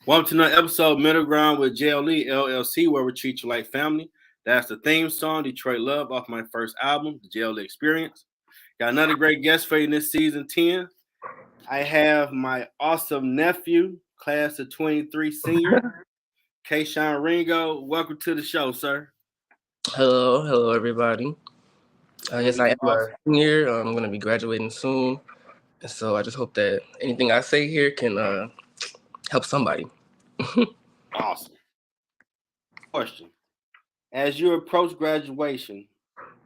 Welcome to another episode, Middle Ground with L.L.C, where we treat you like family. That's the theme song, Detroit Love, off my first album, The JLE Experience. Got another great guest for you in this season 10. I have my awesome nephew, class of 23 senior, K-Sean Ringold. Welcome to the show, sir. Hello, everybody. Yes, I He's am a senior. I'm going to be graduating soon. So I just hope that anything I say here can help somebody. awesome. Question. As you approach graduation,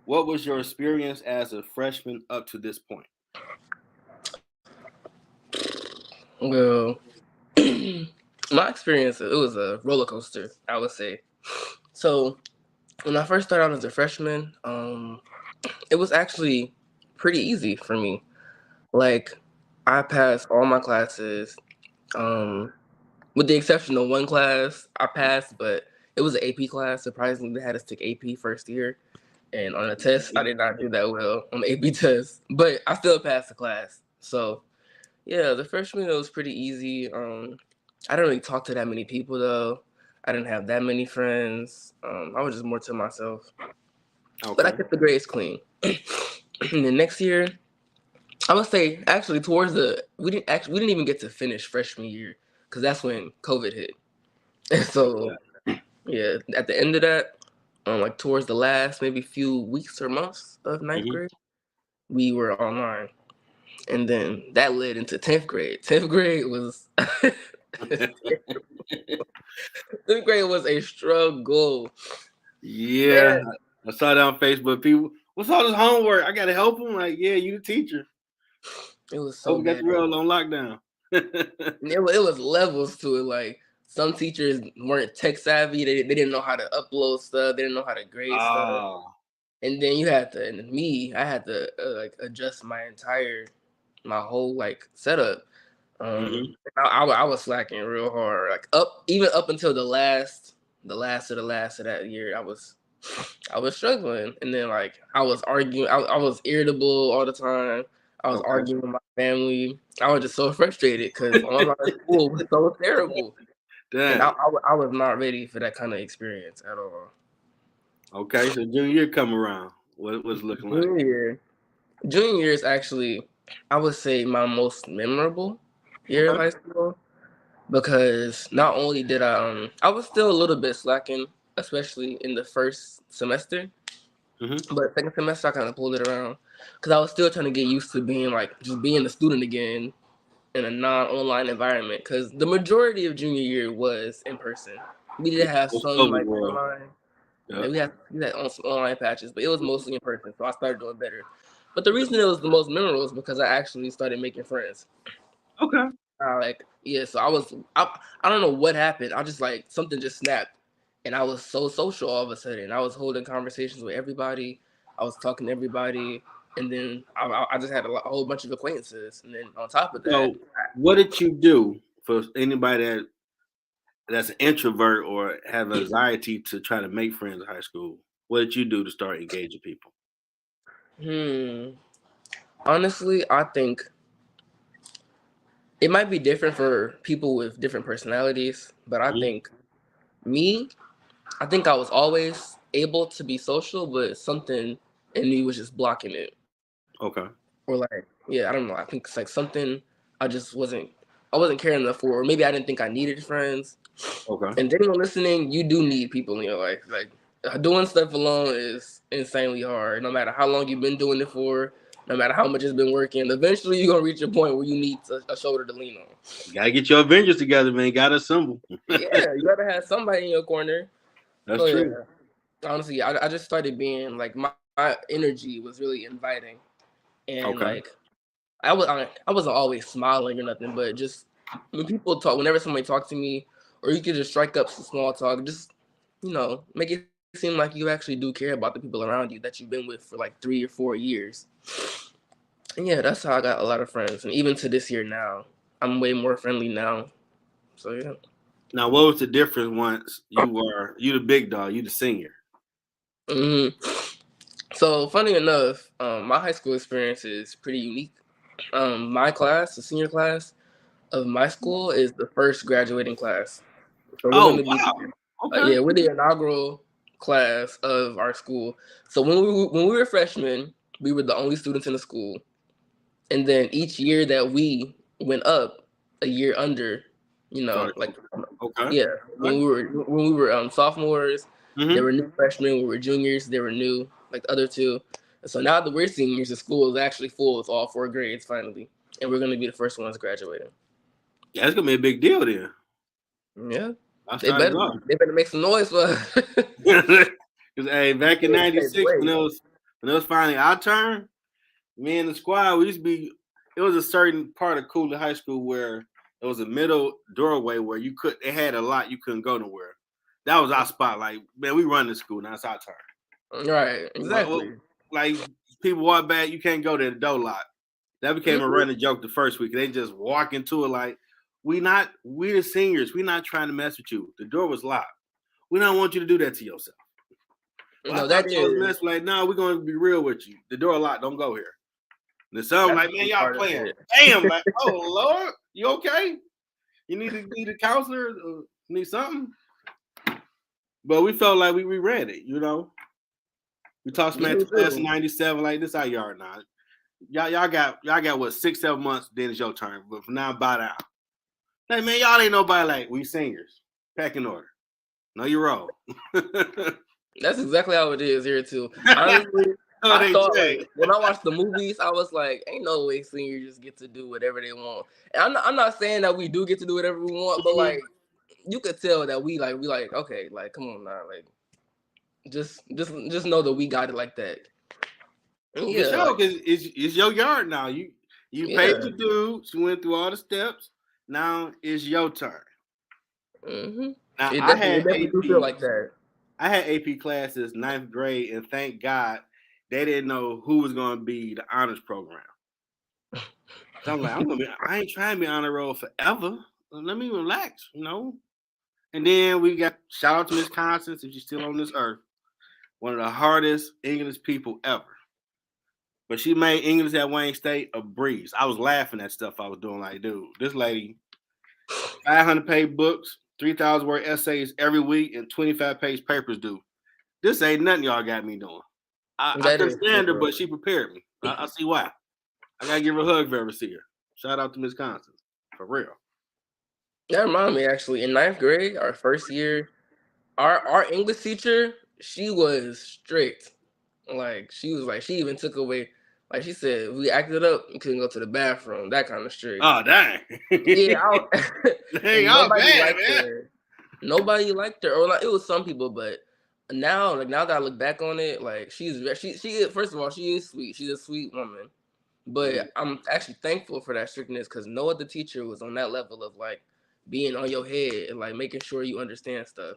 what was your experience as a freshman up to this point? Well, my experience, it was a roller coaster, I would say. So when I first started out as a freshman, it was actually pretty easy for me. Like, I passed all my classes. With the exception of one class, I passed, but it was an AP class. Surprisingly, they had us take AP first year. And on a test, I did not do that well on the AP test, but I still passed the class. So, yeah, the freshman, it was pretty easy. I didn't really talk to that many people, though. I didn't have that many friends. I was just more to myself. Okay. But I kept the grades clean. And the next year, I would say actually we didn't even get to finish freshman year because that's when COVID hit. And so yeah, at the end of that, like towards the last maybe few weeks or months of ninth grade, we were online, and then that led into 10th grade. 10th grade was 10th grade was a struggle. Yeah, I saw that on Facebook. People, what's all this homework? I gotta help them. Like, yeah, you the teacher. It was so we got bad. the real on lockdown. It was levels to it. Like some teachers weren't tech savvy. They didn't know how to upload stuff. They didn't know how to grade stuff. And then you had to, and me, I had to like adjust my whole like setup. I was slacking real hard. Like even up until the last of that year, I was struggling. And then like I was arguing. I was irritable all the time. I was arguing with my family. I was just so frustrated because online school was so terrible. Damn. And I was not ready for that kind of experience at all. Okay, so junior year come around. What's looking like? Junior year is actually, I would say, my most memorable year of high school because not only did I was still a little bit slacking, especially in the first semester, but second semester I kind of pulled it around because I was still trying to get used to being a student again in a non-online environment because the majority of junior year was in person. We did have some like online. Yeah, we had on some online patches, but it was mostly in person, so I started doing better. But the reason it was the most memorable is because I actually started making friends. Okay. So I don't know what happened. I just like something just snapped, and I was so social all of a sudden. I was holding conversations with everybody. I was talking to everybody, and then I just had a whole bunch of acquaintances. And then on top of that, so what did you do for anybody that's an introvert or have anxiety to try to make friends in high school? What did you do to start engaging people? Honestly, I think it might be different for people with different personalities, but I think I was always able to be social, but something in me was just blocking it. Okay. Or like, yeah, I don't know. I think it's like something I wasn't caring enough for, or maybe I didn't think I needed friends. Okay. And anyone listening, you do need people in your life. Like doing stuff alone is insanely hard. No matter how long you've been doing it for, no matter how much it's been working, eventually you're gonna reach a point where you need a shoulder to lean on. You gotta get your Avengers together, man. Gotta assemble. Yeah, you gotta have somebody in your corner. That's true. Yeah. Honestly, I just started being like my energy was really inviting, and like I wasn't always smiling or nothing, but just whenever somebody talked to me, or you could just strike up some small talk, just make it seem like you actually do care about the people around you that you've been with for like 3 or 4 years. And yeah, that's how I got a lot of friends, and even to this year now, I'm way more friendly now. So yeah. Now, what was the difference once you the big dog, you the senior? So funny enough, my high school experience is pretty unique. My class, the senior class, of my school is the first graduating class. So we're Oh gonna be, wow. Okay. yeah, we're the inaugural class of our school. So when we were freshmen, we were the only students in the school, and then each year that we went up a year under, Sorry. like, Okay. yeah, Okay. when we were sophomores, there Mm-hmm. were new freshmen. We were juniors, they were new, like the other two. And so now that we're seniors, the school is actually full with all four grades finally, and we're gonna be the first ones graduating. Yeah, it's gonna be a big deal then. Yeah, I started off. they better make some noise for us. Because hey, back in Pave the '96 way. when it was finally our turn, me and the squad, we used to be. It was a certain part of Cooley High School where it was a middle doorway where you could. It had a lot you couldn't go nowhere. That was our spot. Like man, we run the school. Now it's our turn. Right, Well, exactly. like people walk back, you can't go to the door lot. That became a Mhm. running joke the first week. They just walk into it like we the seniors. We not trying to mess with you. The door was locked. We don't want you to do that to yourself. Well, I No, thought that y'all was is messing like, no, we're gonna be real with you. The door locked, don't go here. And the son that's like, a man, big y'all part of playing. it. Damn, like, oh Lord, you okay? You need a counselor, need something. But we felt like we read it, We talked Yeah, smack me to class in too. '97, like this our yard now. Y'all got what 6-7 months, then it's your turn. But from now by now. Hey man, y'all ain't nobody like we seniors. Pack in order. No, you're wrong. That's exactly how it is here too. Honestly, Oh, I they thought like changed. when I watched the movies, I was like, "Ain't no way seniors just get to do whatever they want." And I'm not saying that we do get to do whatever we want, but like you could tell that we like okay, like come on now, like just know that we got it like that. And For yeah, sure, like because it's your yard now. You paid yeah, your dues. You went through all the steps. Now it's your turn. hmm Now it definitely do feel like that. I had AP classes ninth grade, and thank God they didn't know who was going to be the honors program. So I'm like, I ain't trying to be honor roll forever. Let me relax. And then we got shout out to Miss Constance if she's still on this earth, one of the hardest English people ever. But she made English at Wayne State a breeze. I was laughing at stuff I was doing. Like, dude, this lady, 500-page books, 3,000-word essays every week, and 25-page papers due. This ain't nothing y'all got me doing. I That couldn't is for stand her, real. but she prepared me. I see why. I gotta give her a hug if I ever see her. Shout out to Miss Constance. For real. That reminded me actually in ninth grade, our first year, our English teacher, she was strict. Like she was like she even took away, like she said if we acted up, we couldn't go to the bathroom. That kind of strict. Oh dang. Yeah, Dang, and y'all nobody bad, liked man. her. Nobody liked her, or like it was some people, but now, like now that I look back on it, like she is, first of all, she is sweet. She's a sweet woman, Mm. but I'm actually thankful for that strictness because no other teacher was on that level of like being on your head and like making sure you understand stuff.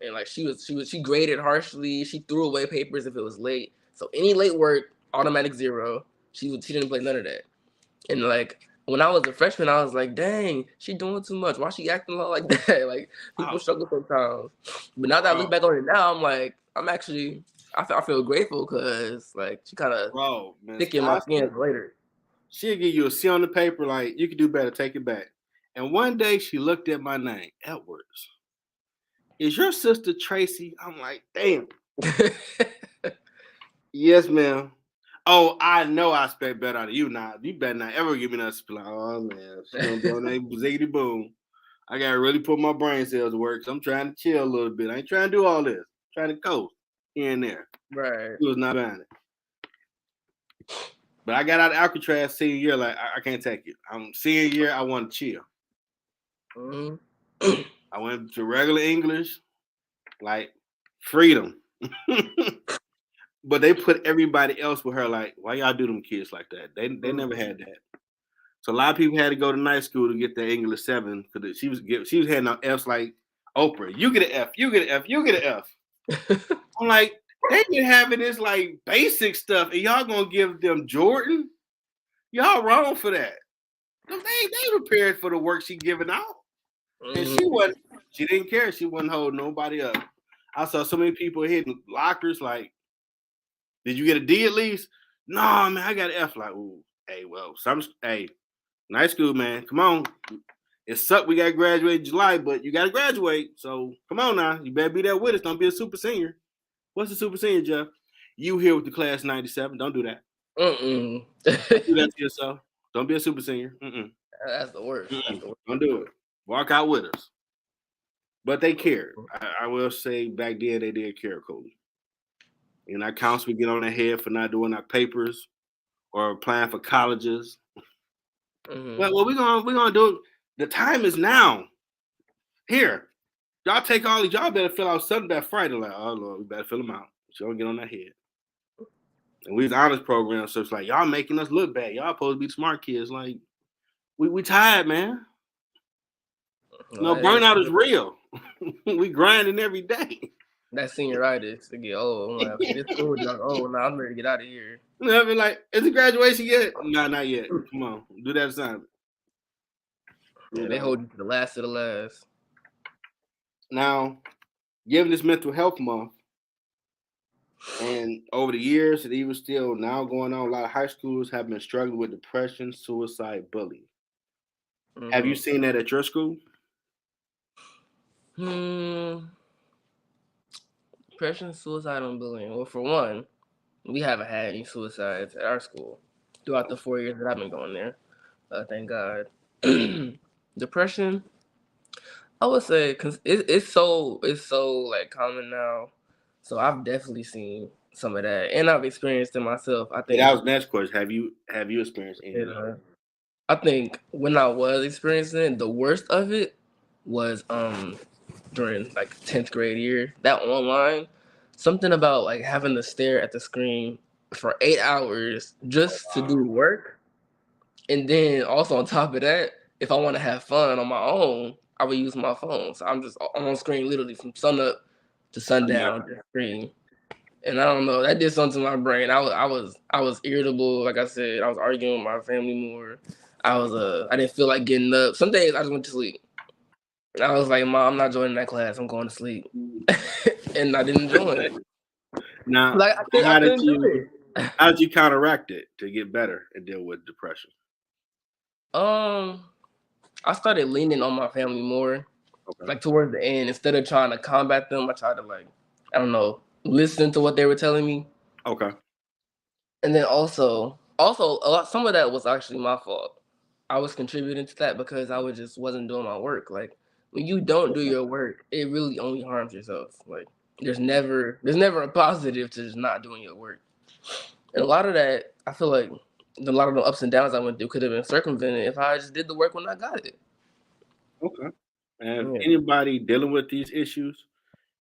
And like she graded harshly. She threw away papers if it was late. So any late work, automatic zero. She didn't play none of that. And like when I was a freshman, I was like, dang, she doing too much. Why she acting like that? Like people Oh, struggle sometimes. But now that I look bro, back on it now, I'm like, I feel grateful because like she kind of bro, Miss thick in my skin Constance, later. she'll give you a C on the paper, like you can do better, take it back. And one day she looked at my name, Edwards. Is your sister Tracy? I'm like, damn. Yes, ma'am. Oh, I know I expect better out of you now. You better not ever give me that split. Oh man, she gonna be on that ziggity boom. I gotta really put my brain cells to work. So I'm trying to chill a little bit. I ain't trying to do all this. I'm trying to coast here and there. Right. He was not buying it. But I got out of Alcatraz senior year, like I can't take it. I'm senior year, I want to chill. hmm I went to regular English, like freedom. But they put everybody else with her, like, why y'all do them kids like that? They never had that. So a lot of people had to go to night school to get their English 7 because she was handing out F's like Oprah. You get an F, you get an F, you get an F. I'm like, they been having this like basic stuff, and y'all gonna give them Jordan? Y'all wrong for that. They prepared for the work she giving out, and hmm she didn't care. She wasn't holding nobody up. I saw so many people hitting lockers. Like, did you get a D at least? No, man, I got an F. Like, ooh, hey, well, hey, Night school, man. Come on. It sucked we got to graduate in July, but you got to graduate. So come on now. You better be there with us. Don't be a super senior. What's a super senior, Jeff? You here with the class 97. Don't do that. Mm-mm. Don't do that to yourself. Don't be a super senior. That's the worst. That's the worst. Don't do it. Walk out with us. But they cared. I will say back then they did care, Cody. And our counts we get on their head for not doing our papers or applying for colleges. Mm-hmm. Well, we're gonna do it. The time is now. Here, y'all take all these. Y'all better fill out something by Friday. Like, oh Lord, we better fill them out. So don't get on that head. And we was honors program, so it's like y'all making us look bad. Y'all supposed to be smart kids. Like we tired, man. No, burnout is real. We grinding every day. That senioritis to get old. I'm like, okay, this school like, oh, now I'm ready to get out of here. You know, I mean, like, is it graduation yet? No, not yet. Come on, do that assignment. Yeah, they hold you to the last of the last. Now, given this mental health month, and over the years, and even still now going on, a lot of high schools have been struggling with depression, suicide, bullying. Mm-hmm. Have you seen that at your school? Depression, suicide, and bullying. Well, for one, we haven't had any suicides at our school throughout the 4 years that I've been going there. Thank God. Depression, I would say, because it's so like common now. So I've definitely seen some of that, and I've experienced it myself. I think that was next question. Have you experienced any? I think when I was experiencing it, the worst of it was during like 10th grade year. That online, something about like having to stare at the screen for 8 hours just to do work, and then also on top of that, if I want to have fun on my own, I would use my phone. So I'm on screen literally from sun up to sundown. Just screen. And I don't know, that did something to my brain. I was irritable. Like I said, I was arguing with my family more. I didn't feel like getting up. Some days I just went to sleep. I was like, Mom, I'm not joining that class. I'm going to sleep. And I didn't join. Now, like, how did you counteract it to get better and deal with depression? I started leaning on my family more. Okay. Like towards the end, instead of trying to combat them, I tried to listen to what they were telling me. Okay. And then also some of that was actually my fault. I was contributing to that because I wasn't doing my work. Like when you don't do your work, it really only harms yourself. Like there's never a positive to just not doing your work. And a lot of that, I feel like a lot of the ups and downs I went through could have been circumvented if I just did the work when I got it. Okay. And if anybody dealing with these issues,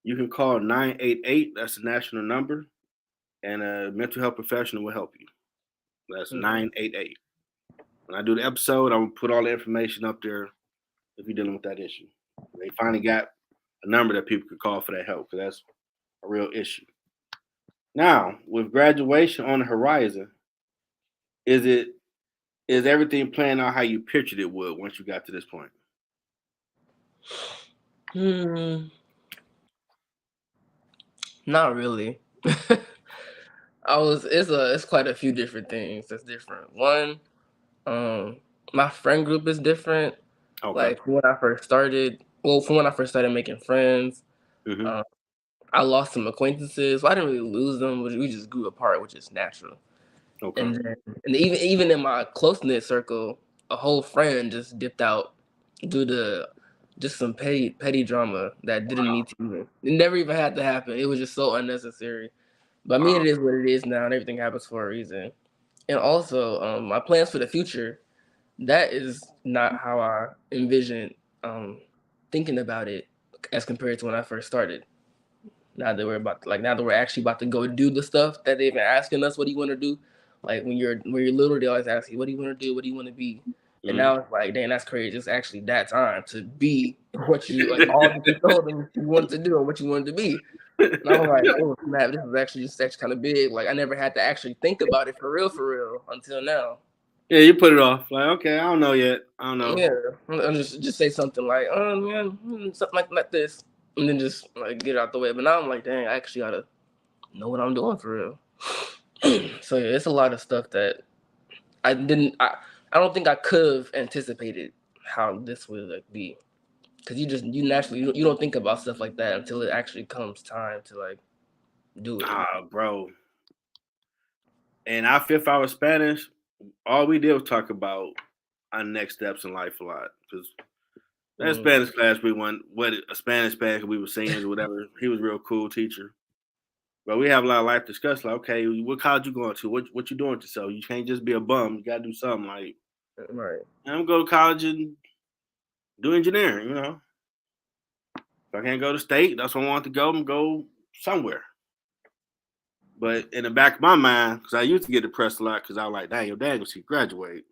you can call 988. That's the national number. And a mental health professional will help you. That's 988. When I do the episode, I'm going to put all the information up there if you're dealing with that issue. They finally got a number that people could call for that help because that's a real issue. Now, with graduation on the horizon, is everything playing out how you pictured it would once you got to this point? Not really. It's quite a few different things that's different. One, my friend group is different. Okay. Like when I first started, making friends, I lost some acquaintances. Well, I didn't really lose them, but we just grew apart, which is natural. Okay. And even in my close-knit circle, a whole friend just dipped out due to just some petty drama that didn't need to. It never even had to happen. It was just so unnecessary. But I mean, it is what it is now, and everything happens for a reason. And also, my plans for the future, that is not how I envisioned thinking about it as compared to when I first started. Now that we're actually about to go do the stuff that they've been asking us, what do you want to do? Like when you're little, they always ask you, what do you want to do? What do you want to be? Mm-hmm. And now it's like, dang, that's crazy. It's actually that time to be what you all that you told them you wanted to do and what you wanted to be. And I was like, oh snap, this is actually kind of big. Like I never had to actually think about it for real until now. Yeah, you put it off. Like, okay, I don't know yet. I don't know. Yeah, I'll just say something like, something like this, and then just like get it out the way. But now I'm like, dang, I actually gotta know what I'm doing for real. So yeah, it's a lot of stuff that I I don't think I could have anticipated how this would like be, because you naturally you don't think about stuff like that until it actually comes time to like do it. Bro. And our 5th hour Spanish, all we did was talk about our next steps in life a lot. Because that Spanish class we went, a Spanish we were seniors or whatever. He was a real cool teacher. But we have a lot of life discussion. Like, okay, what college you going to? What you doing with yourself? You can't just be a bum. You gotta do something. Like, Right. I'm going to college and do engineering. You know, if I can't go to state, that's where I want to go. I'm go somewhere. But in the back of my mind, because I used to get depressed a lot, because I was like, dang, your dad gonna see you graduate,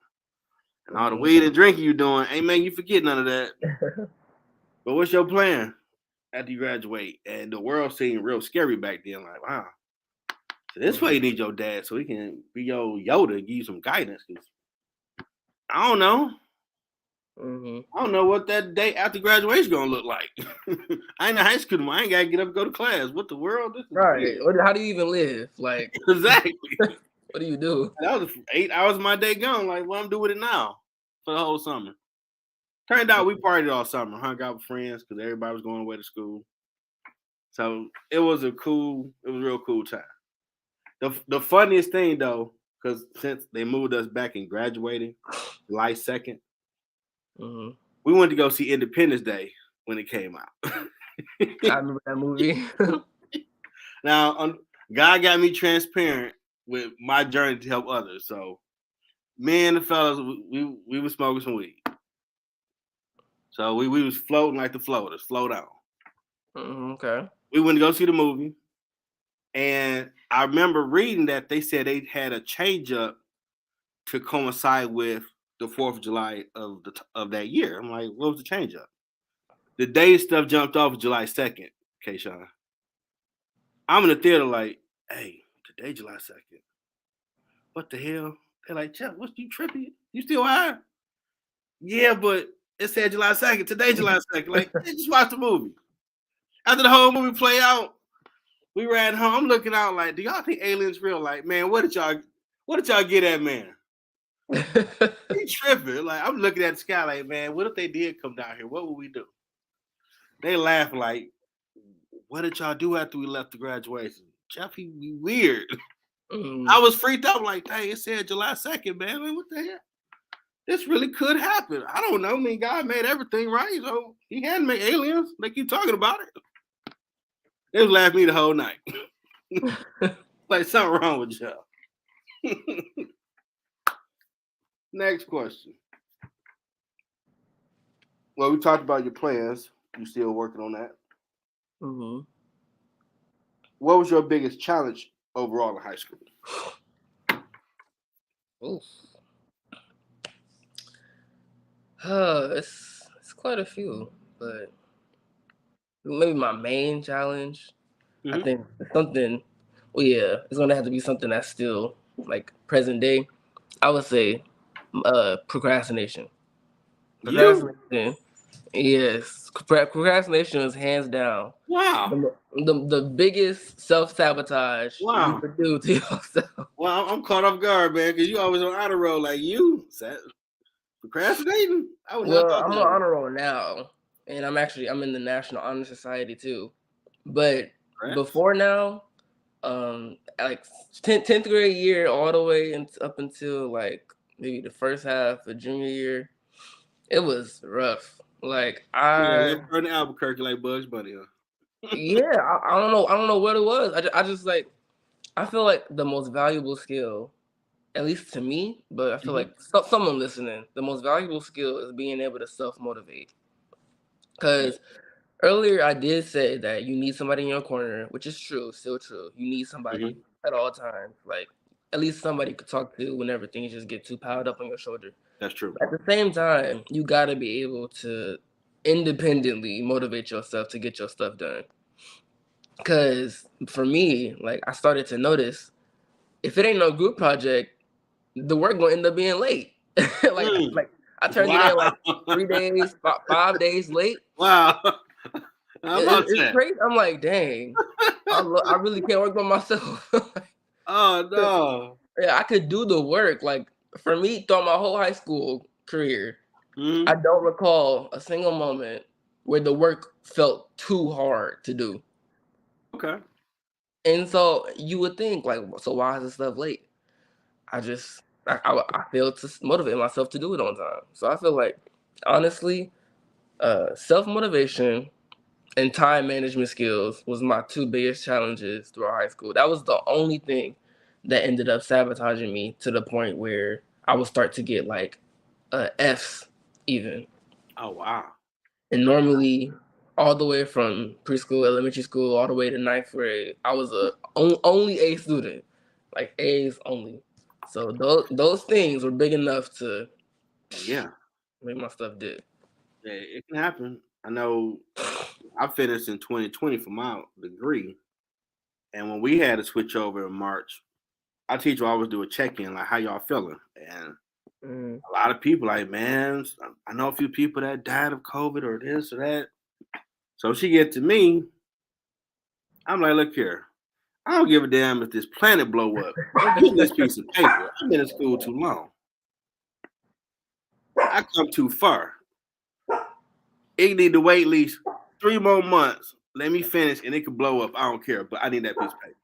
and all the weed and drinking you doing ain't making you forget none of that. But what's your plan after you graduate? And the world seemed real scary back then. Like, wow. So this way you need your dad so he can be your Yoda and give you some guidance. Cause I don't know. I don't know what that day after graduation gonna look like. I ain't in high school anymore. I ain't gotta get up and go to class. What the world? This is right. How do you even live? Like exactly. What do you do? That was 8 hours of my day gone. Like, what I'm doing with it now for the whole summer. Turned out we partied all summer, hung out with friends because everybody was going away to school. So it was a real cool time. The funniest thing though, because since they moved us back and graduating July 2nd, we went to go see Independence Day when it came out. I remember that movie. Now, God got me transparent with my journey to help others. So me and the fellas, we were smoking some weed. So we was floating like the floaters, float on. Okay. We went to go see the movie. And I remember reading that they said they had a change up to coincide with the 4th of July of that year. I'm like, what was the change up? The day stuff jumped off July 2nd, Kayshawn. I'm in the theater like, hey, today July 2nd. What the hell? They're like, Chuck, what you tripping? You still high? Yeah, but it said July 2nd. Today July 2nd. Like, just watch the movie. After the whole movie play out, we ran home. I'm looking out like, do y'all think aliens real? Like, man, what did y'all get at, man? He tripping. Like, I'm looking at the sky like, man, what if they did come down here? What would we do? They laugh like, what did y'all do after we left the graduation? Jeffy, we weird. I was freaked out like, dang, it said July 2nd, man. Like, what the hell? This really could happen. I don't know. I mean, God made everything right, so he hadn't made aliens. They keep talking about it. They was laughing at me the whole night. Like, something wrong with y'all. Next question. Well, we talked about your plans. You still working on that? What was your biggest challenge overall in high school? Oof. It's quite a few, but maybe my main challenge, I think something. Well, yeah, it's gonna have to be something that's still like present day. I would say, procrastination. Procrastination. Yes, procrastination is hands down. Wow. The biggest self-sabotage you could do to yourself. Well, I'm caught off guard, man, because you always on honor roll like you. Procrastinating? Well, I'm on honor roll now, and I'm in the National Honor Society too. But before now, like 10th grade year all the way up until like maybe the first half of junior year, it was rough. Like let's burn Albuquerque like Bugs Bunny. Yeah, I don't know what it was. I just like, I feel like the most valuable skill, at least to me, but I feel like someone listening, the most valuable skill is being able to self-motivate. Because earlier I did say that you need somebody in your corner, which is true, still true. You need somebody at all times, like at least somebody to talk to whenever things just get too piled up on your shoulder. That's true. At the same time, you gotta be able to independently motivate yourself to get your stuff done. Because for me, like, I started to notice if it ain't no group project, the work gonna end up being late. like I turned it in like 3 days, 5 days late. Wow. It's crazy. I'm like, dang, I really can't work by myself. Oh no. Yeah, I could do the work. Like, for me, throughout my whole high school career, I don't recall a single moment where the work felt too hard to do. Okay. And so you would think, like, so why is this stuff late? I failed to motivate myself to do it on time. So I feel like, honestly, self motivation and time management skills was my two biggest challenges throughout high school. That was the only thing that ended up sabotaging me to the point where I would start to get like F's even. Oh wow. And normally, all the way from preschool, elementary school, all the way to ninth grade, I was only A student, like A's only. So those things were big enough to Yeah. make my stuff dip. Yeah, it can happen. I know I finished in 2020 for my degree. And when we had to switch over in March, our teacher always do a check-in, like how y'all feeling. And Mm. a lot of people like, man, I know a few people that died of COVID or this or that. So she get to me, I'm like, look here. I don't give a damn if this planet blow up. I'm getting this piece of paper. I've been in school too long. I come too far. It need to wait at least 3 more months. Let me finish and it could blow up. I don't care, but I need that piece of paper.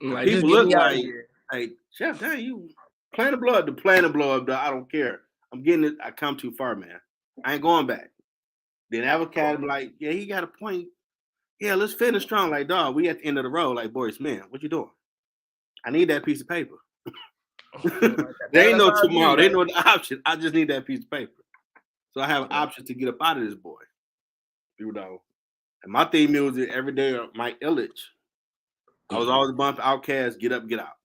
I'm And like, just people get look me out of like, here. hey, Chef, dang, you plan to blow up, the plan to blow up, though. I don't care. I'm getting it. I come too far, man. I ain't going back. Then avocado be like, yeah, he got a point. Yeah, let's finish strong. Like, dog, we at the end of the road. Like, boys, man, what you doing? I need that piece of paper. Like, There ain't that's no how I tomorrow. be. There ain't Like, no option. I just need that piece of paper. So I have options to get up out of this boy. You know. And my theme music every day, Mike Illich. I was always bumping Outkast, Get Up, Get Out.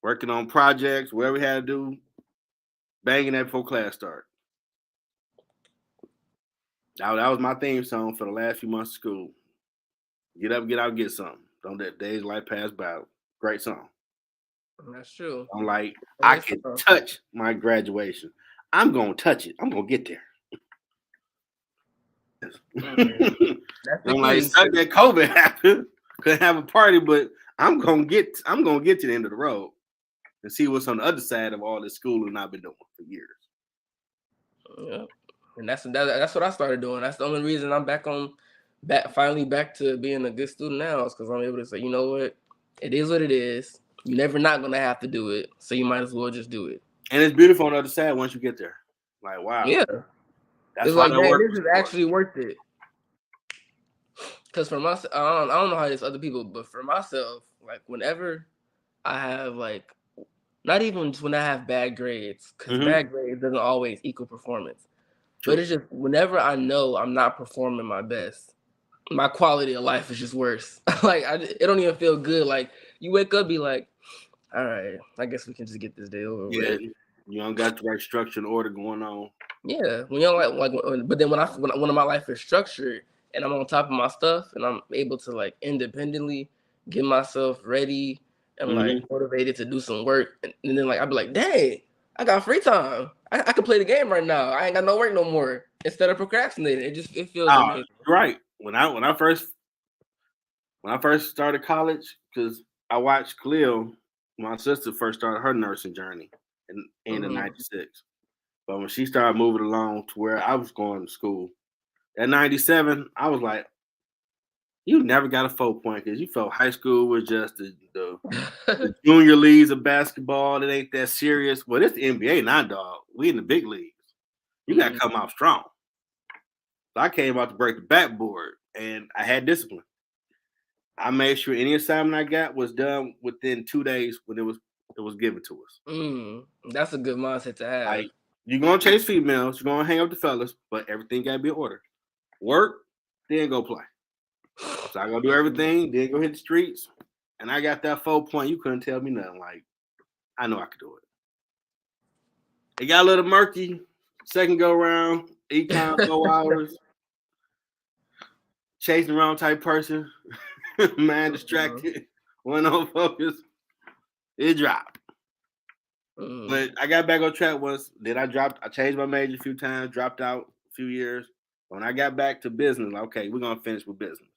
Working on projects, whatever we had to do, banging that before class start. Now that was my theme song for the last few months of school. Get up, get out, get something. Don't let days life pass by. Great song. that's true. I'm like, I Great can song. touch my graduation. I'm gonna touch it. I'm gonna get there. That's the I'm like, key. suck that COVID happened. Couldn't have a party, but I'm gonna get to the end of the road and see what's on the other side of all this schooling I've been doing for years. Yeah. And that's what I started doing. That's the only reason I'm finally back to being a good student now is because I'm able to say, you know what, it is what it is. You're never not gonna have to do it, so you might as well just do it. And it's beautiful on the other side once you get there. Like, wow, Yeah, that's it's why like, that dang, work this was is for. actually worth it. Because for myself, I don't know how it is other people, but for myself, like whenever I have like, not even just when I have bad grades, because Mm-hmm. bad grades doesn't always equal performance. But True. it's just whenever I know I'm not performing my best, my quality of life is just worse. Like it don't even feel good. Like you wake up, be like, all right, I guess we can just get this day over Yeah, with. you don't got the right structure and order going on. Yeah, when you don't but then when my life is structured and I'm on top of my stuff and I'm able to like independently get myself ready and like Mm-hmm. motivated to do some work, and then like I'd be like, dang, I got free time. I can play the game right now. I ain't got no work no more. Instead of procrastinating, it feels Oh, amazing. you're right. When I first started college, because I watched Khalil, my sister first started her nursing journey in the Mm-hmm. '96. But when she started moving along to where I was going to school, at '97, I was like, you never got a 4 point because you felt high school was just the junior leagues of basketball. It ain't that serious. Well, it's the NBA now, dog. We in the big leagues. You got to come out strong. So I came out to break the backboard, and I had discipline. I made sure any assignment I got was done within 2 days when it was given to us. That's a good mindset to have. Like you're gonna chase females, you're gonna hang up the fellas, but everything gotta be in order. Work, then go play. So I gotta do everything, then go hit the streets. And I got that 4 point. You couldn't tell me nothing. Like I know I could do it. It got a little murky. Second go round, econ 4 hours, chasing the wrong type person, man distracted, one on focus. It dropped. But I got back on track once. Then I changed my major a few times, dropped out a few years. When I got back to business, like, okay, we're gonna finish with business.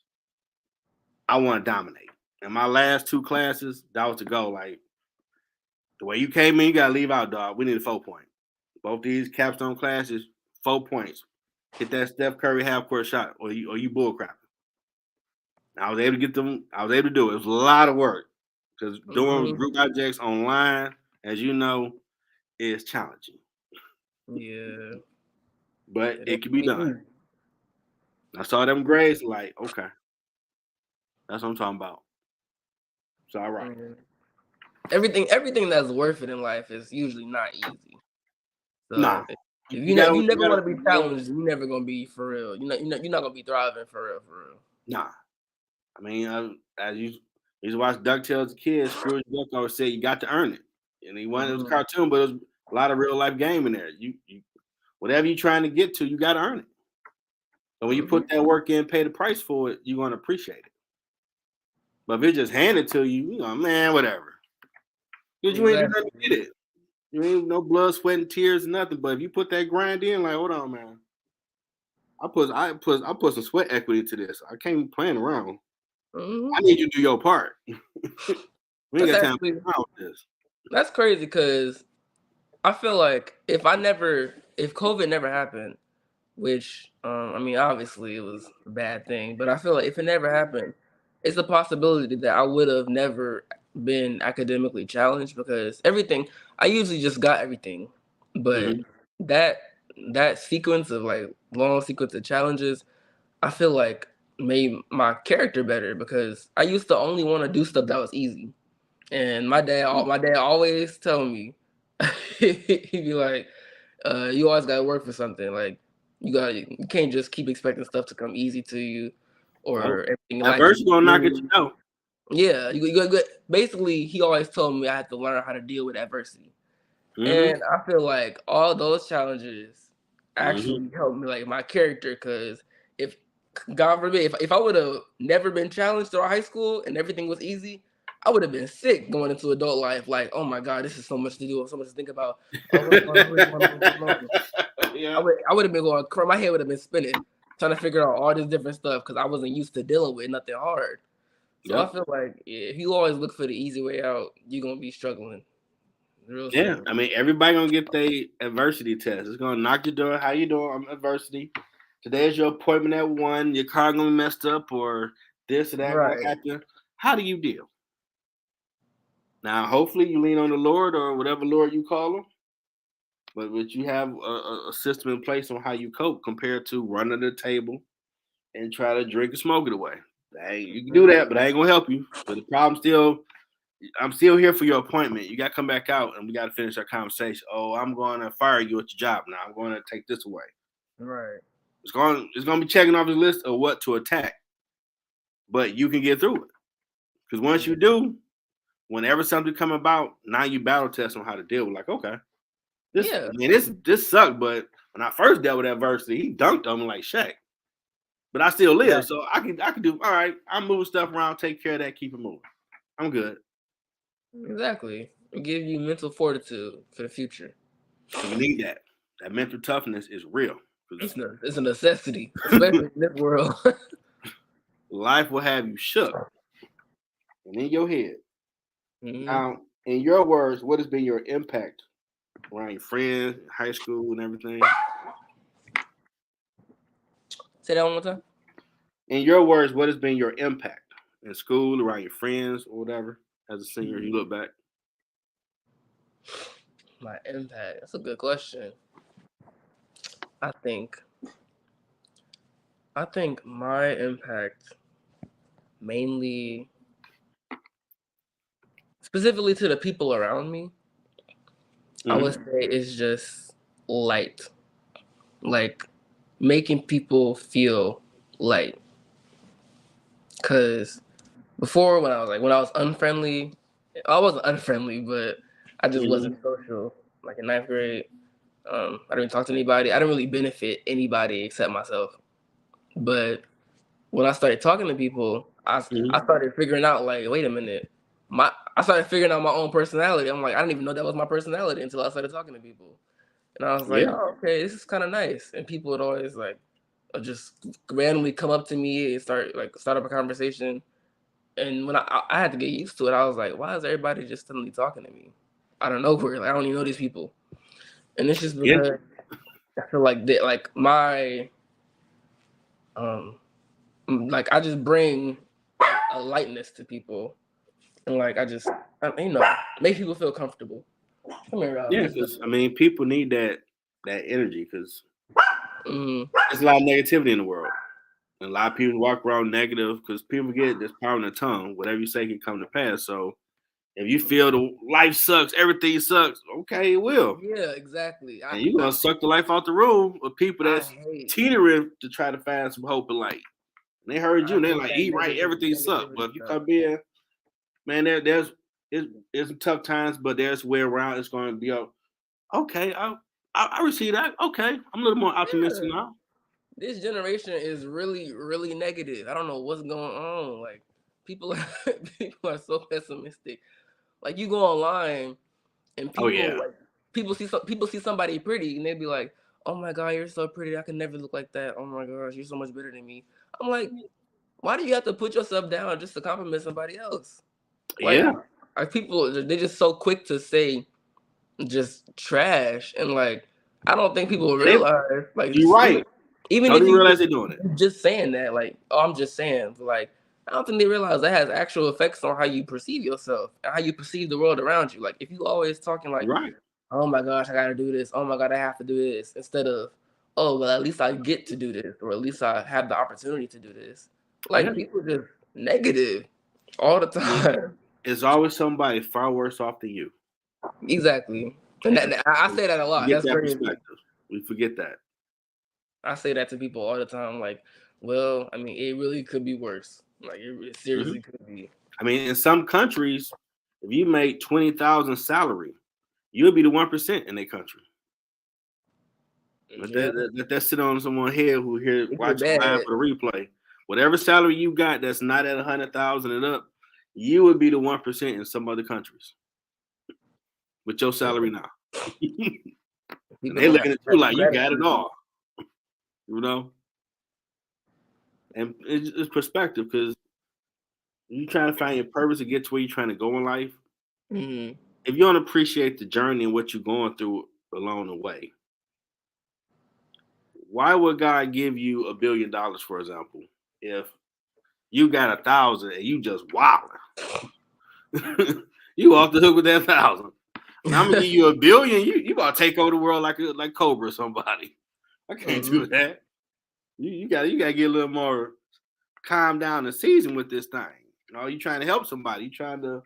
I want to dominate. And my last two classes, that was the goal. Like The way you came in, you gotta leave out, dog. We need a 4 point. Both these capstone classes, 4 points. Hit that Steph Curry half court shot, or you bull crapping. I was able to get them. I was able to do it. It was a lot of work because doing Mm-hmm. group projects online, as you know, is challenging. Yeah. But It it don't can be be done. easy. I saw them grades, like, okay, that's what I'm talking about. It's all right. Mhm. Everything that's worth it in life is usually not easy. Nah, So you gotta, if you you never gotta, want to be challenged, you're never gonna be for real. You're not gonna be thriving for real, for real. nah. I mean, as you used to watch DuckTales as a kid, Scrooge Duck always said you got to earn it. And he wanted it was a Mm-hmm. cartoon, but it was a lot of real life game in there. You whatever you're trying to get to, you got to earn it. And when you Mm-hmm. put that work in, pay the price for it, you're gonna appreciate it. But if it just handed to you, you know, man, whatever. Because you ain't do nothing to Exactly. get it. You ain't no blood, sweat, and tears, nothing. But if you put that grind in, like, hold on, man. I put some sweat equity to this. I can't be playing around. Mm-hmm. I need you to do your part. We ain't That's got time to actually play around with this. that's crazy because I feel like if COVID never happened, which I mean obviously it was a bad thing, but I feel like if it never happened, it's a possibility that I would have never been academically challenged because everything I usually just got everything, but Mm-hmm. that that sequence of like long sequence of challenges, I feel like made my character better because I used to only want to do stuff that was easy. And my dad always tell me, he'd be like, "You always gotta work for something. Like you can't just keep expecting stuff to come easy to you, Nope. or everything in life to Adversity be gonna knock at smooth." you out. Yeah, basically he always told me I had to learn how to deal with adversity, Mm-hmm. and I feel like all those challenges Mm-hmm. actually helped me like my character because if God forbid if I would have never been challenged throughout high school and everything was easy, I would have been sick going into adult life. Like, oh my God, this is so much to do, so much to think about. Oh, what's going on? What's going on? Yeah. I would have been going. My head would have been spinning, trying to figure out all this different stuff because I wasn't used to dealing with nothing hard. So I Yep. feel like if you always look for the easy way out, you're gonna be real Yeah. struggling. I mean, everybody gonna get their adversity test. It's gonna knock your door. How you doing? I'm adversity. Today's your appointment at 1. Your car gonna be messed up, or this or that gonna Right. happen. How do you deal? Now, hopefully, you lean on the Lord or whatever Lord you call him. But you have a system in place on how you cope compared to running the table and try to drink and smoke it away. You can do Mhm. that, but I ain't gonna help you. But the problem still, I'm still here for your appointment. You got to come back out, and we got to finish our conversation. Oh, I'm going to fire you at your job now. I'm going to take this away. Right. It's going to be checking off the list of what to attack, but you can get through it because once Yeah. you do, whenever something come about, now you battle test on how to deal with. Like, okay, Yeah. this sucked, but when I first dealt with adversity, he dunked on me like Shaq. But I still live, Exactly. so I can do all right. I move stuff around, take care of that, keep it moving. I'm good. Exactly. It gives you mental fortitude for the future. And you need that. That mental toughness is real because It's a necessity, especially in this world. life will have you shook and in your head. Mhm. Now, in your words, what has been your impact around your friends, high school, and everything? Say that one more time. In your words, what has been your impact in school, around your friends, or whatever? As a senior, you look back. My impact. That's a good question. I think. I think my impact mainly, specifically to the people around me, I Mm-hmm. would say is just light, like making people feel light. Cause before when I was unfriendly, I wasn't unfriendly, but I just Mm-hmm. wasn't social. Like in ninth grade, I didn't talk to anybody. I didn't really benefit anybody except myself. But when I started talking to people, I Mm-hmm. started figuring out like, wait a minute, I started figuring out my own personality. I'm like, I didn't even know that was my personality until I started talking to people, and I was like, Yeah. oh, okay, this is kind of nice. And people would always like just randomly come up to me and start up a conversation. And when I had to get used to it, I was like, why is everybody just suddenly talking to me? out of nowhere. Like I don't even know these people, and it's just Yeah. because I feel like that, like my like I just bring a lightness to people, and like make people feel comfortable. Come here, Rob. Yeah, This is because I mean, people need that energy because mm, there's a lot of negativity in the world. And a lot of people walk around negative because people get this power in their tongue. Whatever you say can come to pass. So if you feel the life sucks, everything sucks, okay, it will. yeah, exactly. And you're gonna suck the life out the room of people I that's hate teetering to try to find some hope and light. And they heard you and they're like, that eat right, everything sucks. negativity But if you stuff. come in, man, there's tough times, but there's a way around. It's gonna be okay. I receive that. Okay, I'm a little more optimistic Yeah. now. This generation is really, really negative. I don't know what's going on. Like people, people are so pessimistic. Like you go online and Oh yeah, people see somebody pretty and they be like, "Oh my god, you're so pretty. I can never look like that. Oh my gosh, you're so much better than me." I'm like, why do you have to put yourself down just to compliment somebody else? Like, yeah. people they're just so quick to say just trash, and like I don't think people And they, realize like you're right. even Don't if even you realize they're doing it. just saying that, like, oh, I'm just saying, but like I don't think they realize that has actual effects on how you perceive yourself and how you perceive the world around you. Like if you always talking like, You're right. oh my gosh, I gotta do this, oh my god, I have to do this, instead of, oh well, at least I get to do this, or at least I have the opportunity to do this. Yeah. Like people just negative all the I mean, time. it's always somebody far worse off than you. Exactly. And And I say that a we lot. get That's that crazy. perspective. We forget that. I say that to people all the time. Like, well, I mean, it really could be worse. Like, it Hmm. seriously could be. I mean, in some countries, if you make 20,000 salary, you'll be the 1% in their country. Yeah, Let that sit on someone's head who here it get watching live bad. for the replay. Whatever salary you got that's not at 100,000 and up, you would be the 1% in some other countries with your salary now. And People they don't have looking at you like you got it gratitude. all, you know. And it's perspective because you trying to find your purpose to get to where you're trying to go in life. Mm-hmm. If you don't appreciate the journey and what you're going through along the way, why would God give you $1 billion, for example, if you got 1,000 and you just wilding? You off the hook with that 1,000. Now I'm gonna give you $1 billion. You gotta take over the world like Cobra or somebody. I can't do Mm-hmm. that. You gotta get a little more calm down and season with this thing. You know, you trying to help somebody. You trying to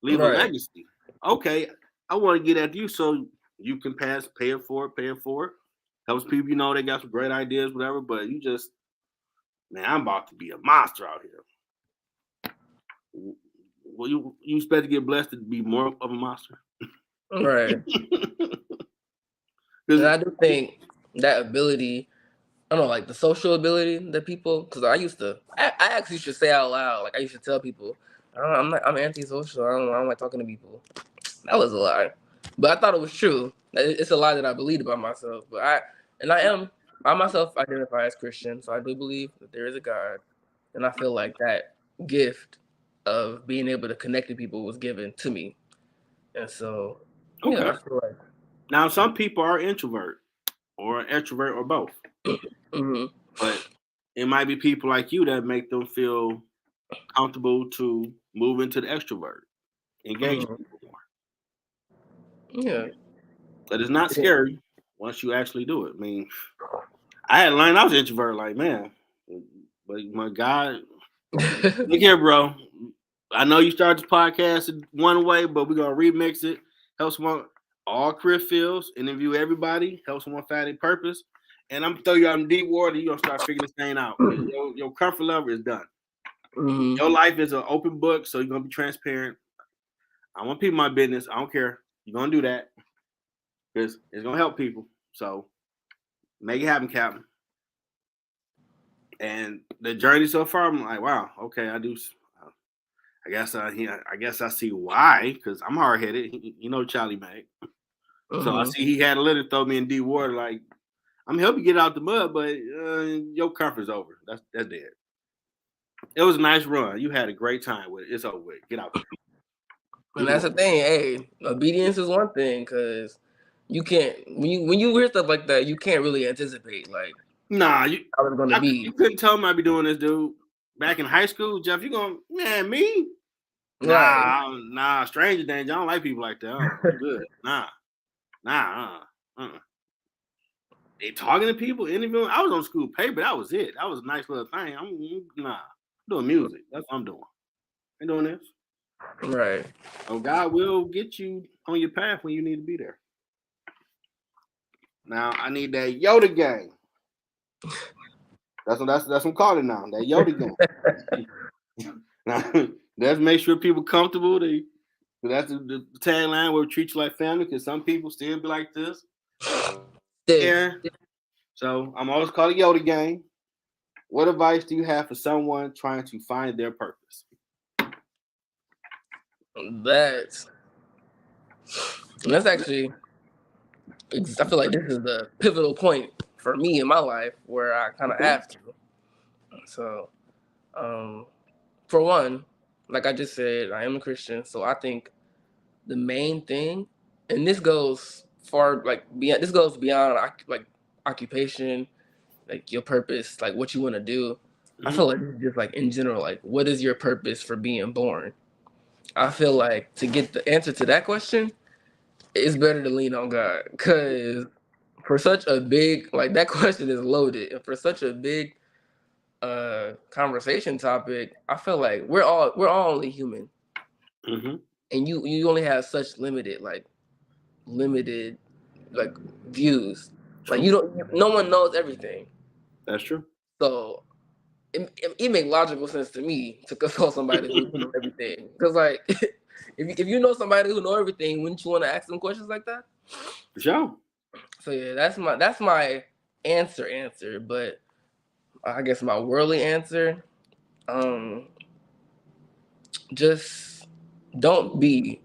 leave a Right. legacy. Okay, I want to get at you so you can pay it forward. Helps people, they got some great ideas, whatever. But you just, man, I'm about to be a monster out here. Well, you expect to get blessed to be more of a monster? Right. And Because I do think that ability, I don't know, like the social ability that people, because I actually used to say out loud, like I used to tell people, I'm antisocial. I don't like talking to people. That was a lie, but I thought it was true. It's a lie that I believed about myself. But I myself identify as Christian, so I do believe that there is a God, and I feel like that gift of being able to connect to people was given to me, and so yeah, okay, I feel like. now some people are introvert or extrovert or both, Hmm. but it might be people like you that make them feel comfortable to move into the extrovert, engage Hmm. people more. Yeah. But it's not Yeah. scary once you actually do it. I mean, I had learned I was introvert, like, man, but my God, look here, bro. I know you started this podcast in one way, but we're gonna remix it. Help someone all career fields, interview everybody, help someone find a purpose. And I'm gonna throw you out in deep water, you're gonna start figuring this thing out. Your comfort level is done. Hmm. Your life is an open book, so you're gonna be transparent. I want people in my business. I don't care. You're gonna do that because it's gonna help people. So make it happen, Captain. And the journey so far, I'm like, wow, okay, I do. I guess I see why, because I'm hard headed. Charlie May. So I Hmm. see he had a little throw me in deep water. Like I'm helping you get out the mud, but your comfort's over. That's dead. It was a nice run. You had a great time with it. It's over with. Get out there. And that's the thing. Hey, obedience is one thing because you can't when you hear stuff like that, you can't really anticipate like Nah, how it's gonna you be. couldn't tell me I'd be doing this, dude. Back in high school, Jeff, you going, man, me? Right. Nah, stranger danger. I don't like people like that. I'm good. Nah. They talking to people, interviewing. I was on school paper. That was it. That was a nice little thing. I'm doing music. That's what I'm doing. Ain't doing this. Right. Oh, God will get you on your path when you need to be there. Now I need that Yoda game. That's what I'm calling it now. That Yoda game. Now, let's make sure people comfortable. That's the tagline where we treat you like family, because some people still be like this. Yeah. So I'm always called a Yoda game. What advice do you have for someone trying to find their purpose? That's actually I feel like this is the pivotal point for me in my life where I kind of have to. So, for one, like I just said, I am a Christian, so I think the main thing, and this goes far, like beyond. This goes beyond like occupation, like your purpose, like what you want to do. I feel like this is just like in general, like what is your purpose for being born? I feel like to get the answer to that question, it's better to lean on God, because for such a big, like that question is loaded, and for such a big conversation topic, I feel like we're all only human, and you only have such limited like views. True. Like no one knows everything. That's true. So it makes logical sense to me to consult somebody who knows everything. Because like if you know somebody who knows everything, wouldn't you want to ask them questions like that? For sure. So yeah, that's my answer. But I guess my worldly answer, just don't be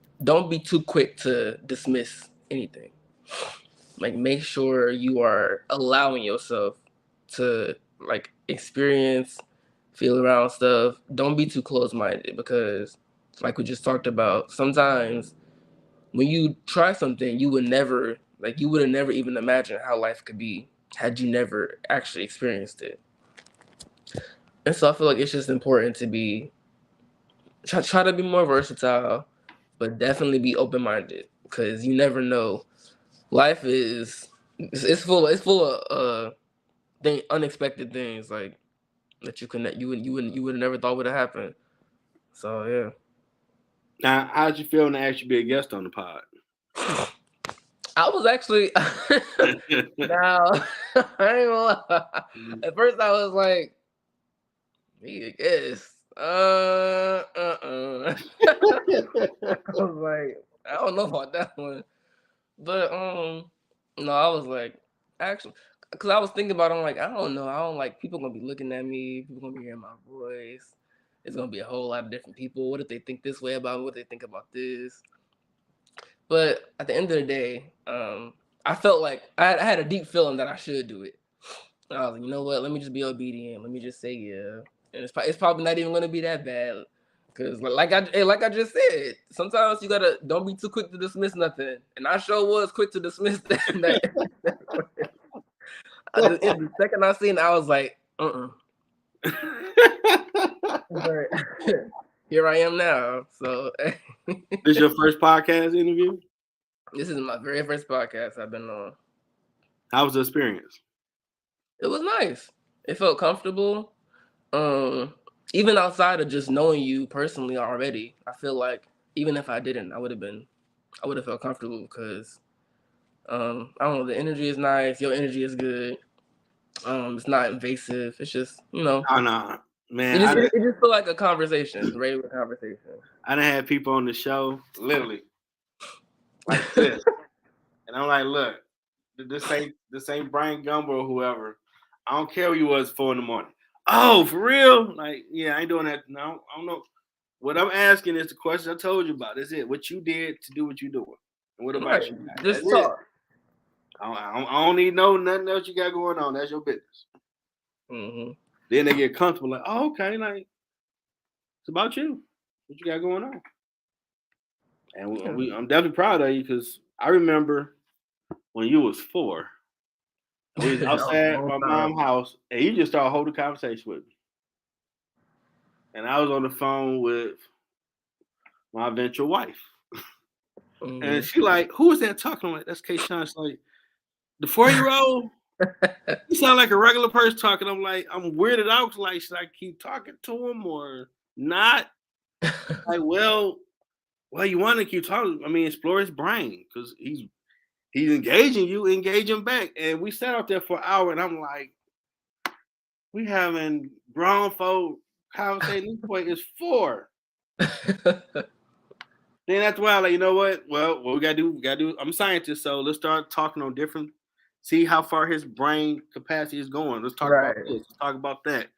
too quick to dismiss anything. Like make sure you are allowing yourself to like experience, feel around stuff. Don't be too close-minded, because like we just talked about, sometimes when you try something, you would have never even imagined how life could be had you never actually experienced it. And so I feel like it's just important to try to be more versatile, but definitely be open-minded, because you never know. Life is it's full of unexpected things like that you would have never thought would have happened. So yeah. Now, how'd you feel when they asked you to be a guest on the pod? I was actually now I ain't gonna lie. At first I was like, me a guest. I was like, I don't know about that one. But no, I was like, actually, because I was thinking about it, I'm like, I don't know. I don't like people gonna be looking at me, people gonna be hearing my voice. It's gonna be a whole lot of different people. What if they think this way about me? What if they think about this? But at the end of the day, I felt like I had a deep feeling that I should do it. And I was like, you know what? Let me just be obedient. Let me just say yeah. And it's probably not even gonna be that bad. Cause like I just said, sometimes you gotta don't be too quick to dismiss nothing. And I sure was quick to dismiss that. The second I seen it, I was like, But here I am now. So This your first podcast interview? this is my very first podcast I've been on. How was the experience? It was nice. It felt comfortable. Even outside of just knowing you personally already, I feel like even if I didn't, I would have felt comfortable, because I don't know, the energy is nice, your energy is good. It's not invasive. It's just, Oh no, man. it just feel like a conversation, regular conversation. I done had people on the show literally like this, and I'm like, look, this ain't Brian Gumbo or whoever. I don't care who you was 4 a.m. Oh, for real? Like, yeah, I ain't doing that. No, I don't know. What I'm asking is the question I told you about. That's it. What you did to do what you doing, and what advice you got. Just That's talk. it. I don't need nothing else you got going on. That's your business. Mm-hmm. Then they get comfortable, like, oh, okay, like it's about you. What you got going on? And I'm definitely proud of you because I remember when you was 4. And we was outside my mom's house, and you just started holding a conversation with me. And I was on the phone with my eventual wife. Mm-hmm. And she like, who is that talking? I'm like, that's Kayshawn. She's like, the 4-year-old? You sound like a regular person talking. I'm like, I'm weirded out. Like, should I keep talking to him or not? Like, well, you want to keep talking. I mean, explore his brain because he's engaging you, engage him back. And we sat out there for an hour, and I'm like, we having grown folk conversation. This boy is 4. Then after a while, like, you know what? Well, what we gotta do. I'm a scientist, so let's start talking on different. See how far his brain capacity is going. Let's talk about this. Let's talk about that.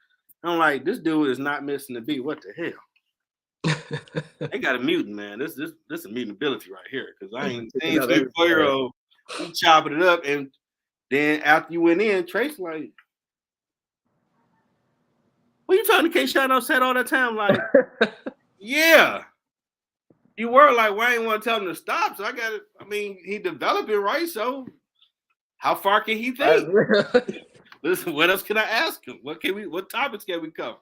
And I'm like, this dude is not missing the beat. What the hell? They got a mutant, man. This is a mutant ability right here. Because I ain't seen 4-year-old chopping it up, and then after you went in, Trace like, what you talking to Kayshawn outside all that time? Like, yeah. You were like, well, I didn't want to tell him to stop. So I got it. I mean, he developed it, right? So how far can he think? Listen, what else can I ask him? What topics can we cover?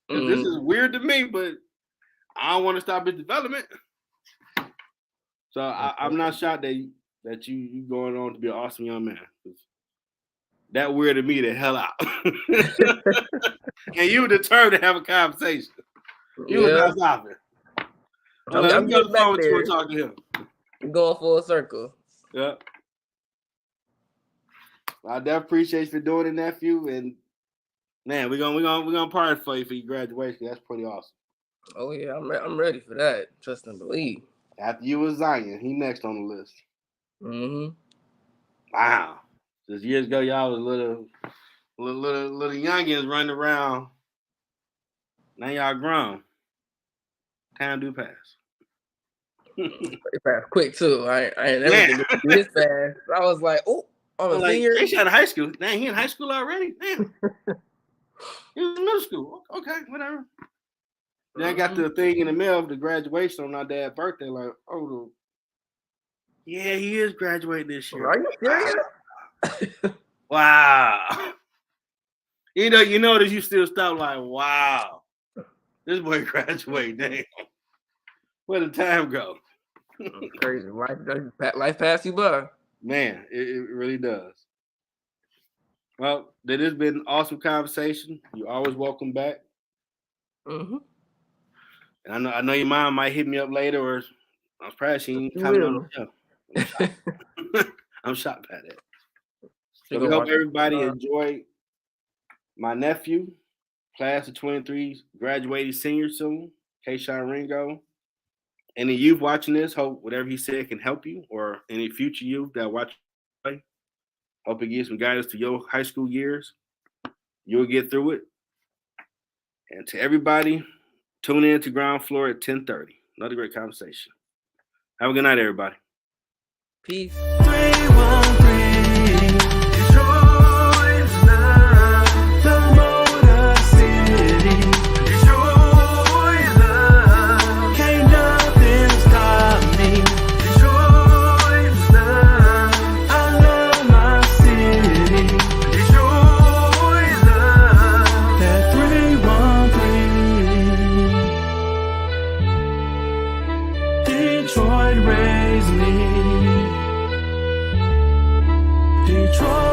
This is weird to me, but I don't want to stop his development. So I'm not shocked that you going on to be an awesome young man. That weirded me the hell out. And you were determined to have a conversation. You were not stopping. I'm getting back there. Talk to him. You're going full circle. Yeah. I definitely appreciate you for doing it, nephew. And man, we're gonna party for you for your graduation. That's pretty awesome. Oh yeah, I'm ready for that. Trust and believe. After you was Zion, he next on the list. Mm-hmm. Wow. Just years ago, y'all was little youngins running around. Now y'all grown. Time do pass. It passed quick too. I ain't never think it this fast. I was like, oh, I'm a senior. He's out of high school. Dang, he in high school already? Damn. He was in middle school. Okay, whatever. Then I got the thing in the mail of the graduation on my dad's birthday. Like, oh, yeah, he is graduating this year. Are you serious? Wow. You know that you still stop like, wow. This boy graduated. Damn. Where did time go? Crazy. Life passed you by. Man, it really does. Well, that has been an awesome conversation. You're always welcome back. Mm-hmm. And I know your mom might hit me up later, or I'm surprised she ain't coming on the show. I'm shocked by that. So we hope everybody enjoyed my nephew, class of 23, graduating senior soon, Kayshawn Ringold. Any youth watching this, hope whatever he said can help you, or any future youth that watch. Hope it gives some guidance to your high school years. You'll get through it. And to everybody, tune in to Ground Floor at 10:30. Another great conversation. Have a good night, everybody. Peace. 313 Detroit's love, the Motor City. Detroit love, can't nothing stop me. Detroit's love, I love my city. Detroit love, that 313. Detroit raised me. Detroit.